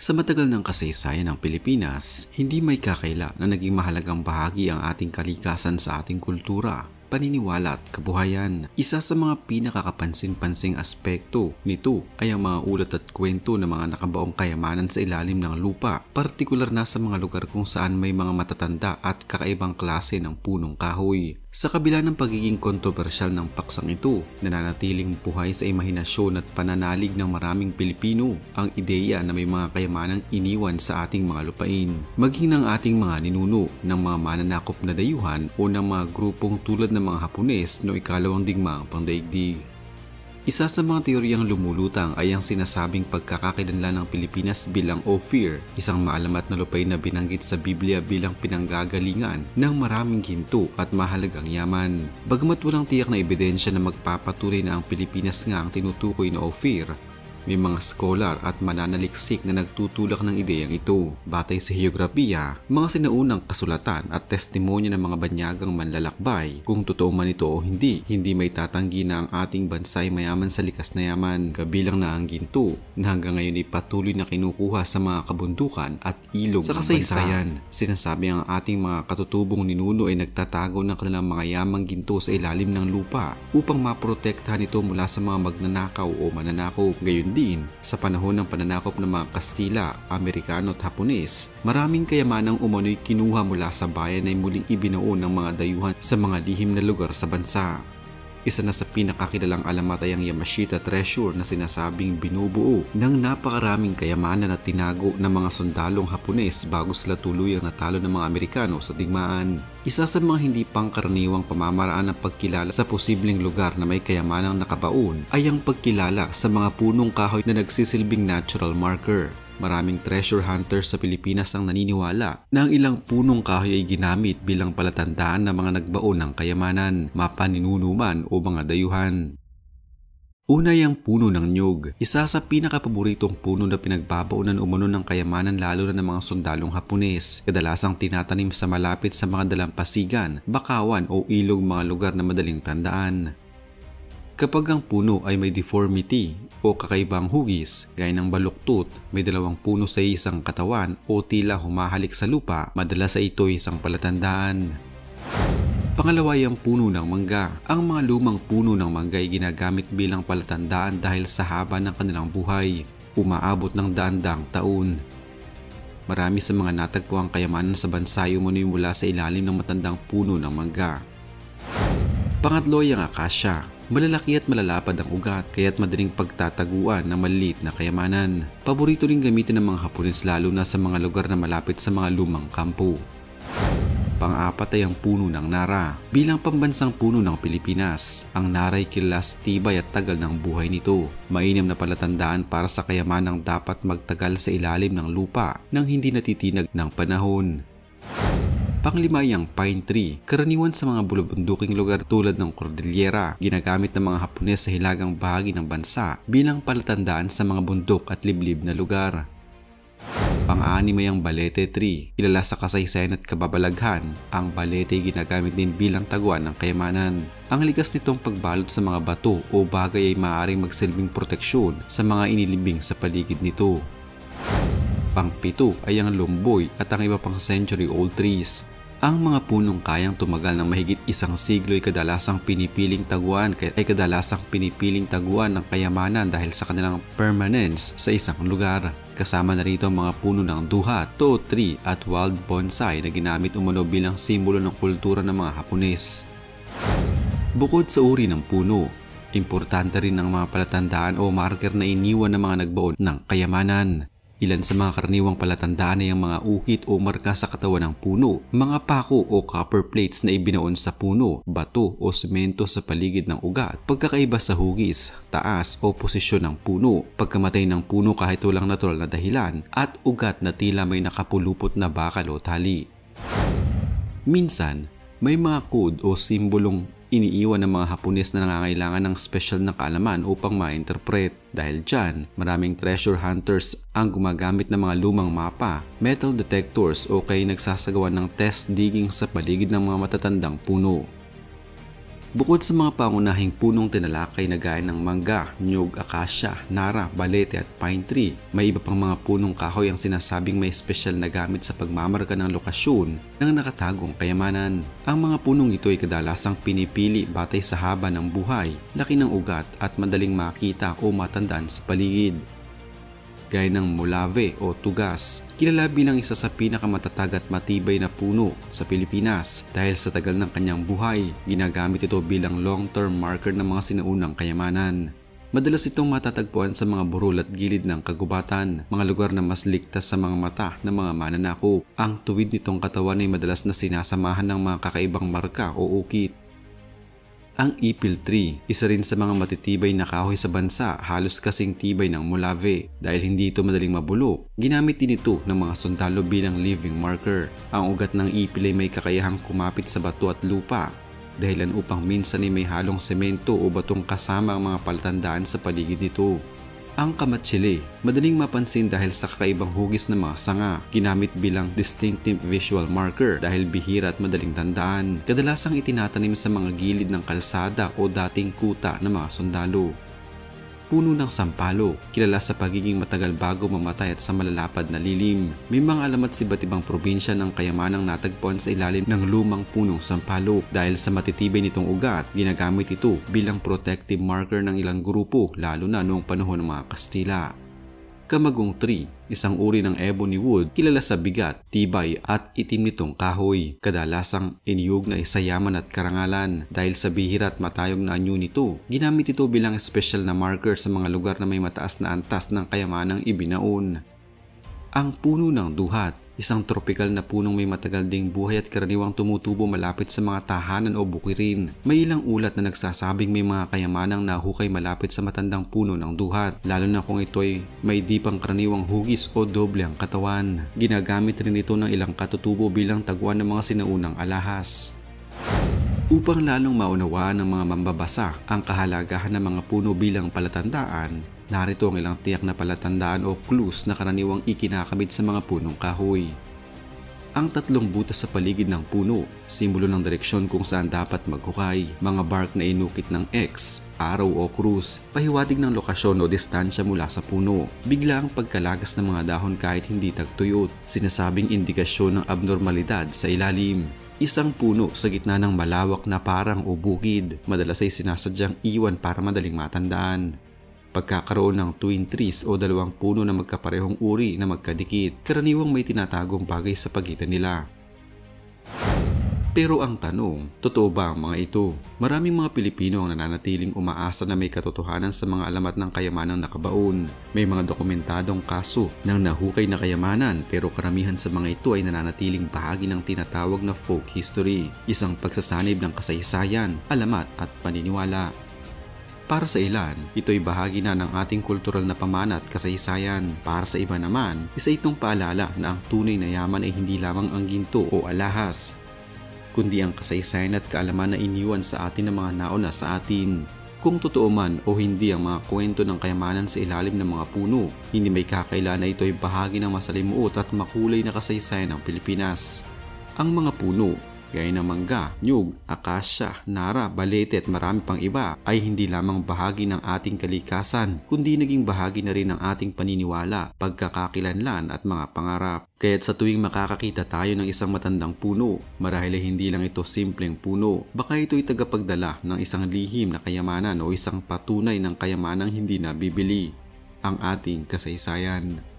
Sa matagal ng kasaysayan ng Pilipinas, hindi may kakaila na naging mahalagang bahagi ang ating kalikasan sa ating kultura, paniniwala at kabuhayan. Isa sa mga pinakakapansin-pansing aspekto nito ay ang mga ulat at kwento ng mga nakabaong kayamanan sa ilalim ng lupa, partikular na sa mga lugar kung saan may mga matatanda at kakaibang klase ng punong kahoy. Sa kabila ng pagiging kontrobersyal ng paksang ito, nananatiling buhay sa imahinasyon at pananalig ng maraming Pilipino ang ideya na may mga kayamanang iniwan sa ating mga lupain. Maging ng ating mga ninuno ng mga mananakop na dayuhan o ng mga grupong tulad ng mga Hapones noong ikalawang digmaang pangdaigdig. Isa sa mga teoryang lumulutang ay ang sinasabing pagkakakilanlan ng Pilipinas bilang Ophir, isang maalamat na lupain na binanggit sa Biblia bilang pinanggagalingan ng maraming ginto at mahalagang yaman. Bagamat walang tiyak na ebidensya na magpapatunay na ang Pilipinas nga ang tinutukoy na Ophir, may mga scholar at mananaliksik na nagtutulak ng ideyang ito. Batay sa heograpiya, mga sinaunang kasulatan at testimonya ng mga banyagang manlalakbay, kung totoo man ito o hindi may tatanggi na ang ating bansa ay mayaman sa likas na yaman, kabilang na ang ginto na hanggang ngayon ay patuloy na kinukuha sa mga kabundukan at ilog sa kasaysayan. Sinasabi ang ating mga katutubong ninuno ay nagtatago ng kanilang mga yamang ginto sa ilalim ng lupa upang maprotektahan ito mula sa mga magnanakaw o mananakop. Gayon din, sa panahon ng pananakop ng mga Kastila, Amerikano at Hapones, maraming kayamanang umano'y kinuha mula sa bayan ay muling ibinuo ng mga dayuhan sa mga lihim na lugar sa bansa. Isa na sa pinakakilalang alamat ay ang Yamashita Treasure na sinasabing binubuo ng napakaraming kayamanan at tinago ng mga sundalong Hapones bago sila tuluyang natalo ng mga Amerikano sa digmaan. Isa sa mga hindi pangkaraniwang pamamaraan ng pagkilala sa posibleng lugar na may kayamanang nakabaon ay ang pagkilala sa mga punong kahoy na nagsisilbing natural marker. Maraming treasure hunters sa Pilipinas ang naniniwala na ang ilang punong kahoy ay ginamit bilang palatandaan ng mga nagbaon ng kayamanan, mapaninunuman o mga dayuhan. Una ay ang puno ng niyog, isa sa pinakapaboritong puno na pinagbabaunan umano ng kayamanan lalo na ng mga sundalong Hapones. Kadalasang tinatanim sa malapit sa mga dalampasigan, bakawan o ilog, mga lugar na madaling tandaan. Kapag ang puno ay may deformity o kakaibang hugis, gaya ng baluktot, may dalawang puno sa isang katawan o tila humahalik sa lupa, madalas ay ito isang palatandaan. Pangalawa ay ang puno ng mangga. Ang mga lumang puno ng mangga ay ginagamit bilang palatandaan dahil sa haba ng kanilang buhay, umaabot ng daan-daang taon. Marami sa mga natagpuang kayamanan sa bansa ay umano'y mula sa ilalim ng matandang puno ng mangga. Pangatlo ay ang akasya. Malalaki at malalapad ang ugat, kaya't madaling pagtataguan ng maliliit na kayamanan. Paborito rin gamitin ng mga Hapones lalo na sa mga lugar na malapit sa mga lumang kampo. Pang-apat ay ang puno ng nara. Bilang pambansang puno ng Pilipinas, ang nara ay kilala sa tibay at tagal ng buhay nito. Mainam na palatandaan para sa kayamanang dapat magtagal sa ilalim ng lupa nang hindi natitinag ng panahon. Panglima ay ang pine tree. Karaniwan sa mga bulubunduking lugar tulad ng Cordillera, ginagamit ng mga Hapones sa hilagang bahagi ng bansa bilang palatandaan sa mga bundok at liblib na lugar. Pang-anim ay ang balete tree. Kilala sa kasaysayan at kababalaghan, ang balete ay ginagamit din bilang taguan ng kayamanan. Ang ligas nitong pagbalot sa mga bato o bagay ay maaaring magsilbing proteksyon sa mga inilibing sa paligid nito. Pang-pito ay ang lumboy at ang iba pang century-old trees. Ang mga punong kayang tumagal ng mahigit isang siglo ay kadalasang pinipiling taguan ng kayamanan dahil sa kanilang permanence sa isang lugar. Kasama na rito ang mga puno ng duhat, toh tree at wild bonsai na ginamit umano bilang simbolo ng kultura ng mga Hapones. Bukod sa uri ng puno, importante rin ang mga palatandaan o marker na iniwan ng mga nagbaon ng kayamanan. Ilan sa mga karaniwang palatandaan ay ang mga ukit o marka sa katawan ng puno, mga pako o copper plates na ibinaon sa puno, bato o semento sa paligid ng ugat, pagkakaiba sa hugis, taas o posisyon ng puno, pagkamatay ng puno kahit walang natural na dahilan, at ugat na tila may nakapulupot na bakal o tali. Minsan, may mga code o simbolong iniiwan ng mga Hapones na nangangailangan ng special na kaalaman upang ma-interpret. Dahil dyan, maraming treasure hunters ang gumagamit ng mga lumang mapa, metal detectors o kaya nagsasagawa ng test digging sa paligid ng mga matatandang puno. Bukod sa mga pangunahing punong tinalakay na gaya ng mangga, nyug, akasya, nara, balete at pine tree, may iba pang mga punong kahoy ang sinasabing may espesyal na gamit sa pagmamarka ng lokasyon ng nakatagong kayamanan. Ang mga punong ito ay kadalasang pinipili batay sa haba ng buhay, laki ng ugat at madaling makita o matandaan sa paligid. Gaya ng Molave o Tugas, kilala bilang isa sa pinakamatatag at matibay na puno sa Pilipinas dahil sa tagal ng kanyang buhay, ginagamit ito bilang long-term marker ng mga sinaunang kayamanan. Madalas itong matatagpuan sa mga burol at gilid ng kagubatan, mga lugar na mas ligtas sa mga mata ng mga mananakop. Ang tuwid nitong katawan ay madalas na sinasamahan ng mga kakaibang marka o ukit. Ang ipil tree, isa rin sa mga matitibay na kahoy sa bansa, halos kasing tibay ng Molave. Dahil hindi ito madaling mabulok, ginamit din ito ng mga sundalo bilang living marker. Ang ugat ng ipil ay may kakayahang kumapit sa bato at lupa, dahilan upang minsan ay may halong semento o batong kasama ang mga palatandaan sa paligid nito. Ang kamatsili, madaling mapansin dahil sa kakaibang hugis ng mga sanga, ginamit bilang distinctive visual marker dahil bihira at madaling tandaan. Kadalasang itinatanim sa mga gilid ng kalsada o dating kuta ng mga sundalo. Puno ng sampalok, kilala sa pagiging matagal bago mamatay at sa malalapad na lilim. May mga alamat sa iba't ibang probinsya ng kayamanang natagpuan sa ilalim ng lumang punong sampalok. Dahil sa matitibay nitong ugat, ginagamit ito bilang protective marker ng ilang grupo, lalo na noong panahon ng mga Kastila. Kamagong tree, isang uri ng ebony wood, kilala sa bigat, tibay at itim nitong kahoy. Kadalasang iniyog na isayaman at karangalan dahil sa bihira at matayog na anyo nito. Ginamit ito bilang special na marker sa mga lugar na may mataas na antas ng kayamanang ibinaon. Ang puno ng duhat, isang tropikal na punong may matagal ding buhay at karaniwang tumutubo malapit sa mga tahanan o bukirin. May ilang ulat na nagsasabing may mga kayamanang nahukay malapit sa matandang puno ng duhat, lalo na kung ito ay may di pangkaraniwang hugis o doble ang katawan. Ginagamit rin ito ng ilang katutubo bilang tagwan ng mga sinaunang alahas. Upang lalong maunawaan ng mga mambabasa ang kahalagahan ng mga puno bilang palatandaan, narito ang ilang tiyak na palatandaan o clues na karaniwang ikinakabit sa mga punong kahoy. Ang tatlong butas sa paligid ng puno, simbolo ng direksyon kung saan dapat maghukay. Mga bark na inukit ng X, araw o krus, pahiwatig ng lokasyon o distansya mula sa puno. Bigla ang pagkalagas ng mga dahon kahit hindi tagtuyot, sinasabing indikasyon ng abnormalidad sa ilalim. Isang puno sa gitna ng malawak na parang o bukid, madalas ay sinasadyang iwan para madaling matandaan. Pagkakaroon ng twin trees o dalawang puno na magkaparehong uri na magkadikit, karaniwang may tinatagong bagay sa pagitan nila. Pero ang tanong, totoo ba ang mga ito? Maraming mga Pilipino ang nananatiling umaasa na may katotohanan sa mga alamat ng kayamanang nakabaon. May mga dokumentadong kaso ng nahukay na kayamanan, pero karamihan sa mga ito ay nananatiling bahagi ng tinatawag na folk history, isang pagsasanib ng kasaysayan, alamat at paniniwala. Para sa ilan, ito ay bahagi na ng ating kultural na pamana at kasaysayan. Para sa iba naman, isa itong paalala na ang tunay na yaman ay hindi lamang ang ginto o alahas, kundi ang kasaysayan at kaalaman na iniwan sa atin ng mga nauna sa atin. Kung totoo man o hindi ang mga kwento ng kayamanan sa ilalim ng mga puno, hindi may kakaila na ito ay bahagi ng masalimuot at makulay na kasaysayan ng Pilipinas. Ang mga puno, gaya ng mangga, nyug, akasya, nara, balete at marami pang iba ay hindi lamang bahagi ng ating kalikasan, kundi naging bahagi na rin ng ating paniniwala, pagkakakilanlan at mga pangarap. Kaya't sa tuwing makakakita tayo ng isang matandang puno, marahil ay hindi lang ito simpleng puno, baka ito ay tagapagdala ng isang lihim na kayamanan o isang patunay ng kayamanang hindi nabibili, ang ating kasaysayan.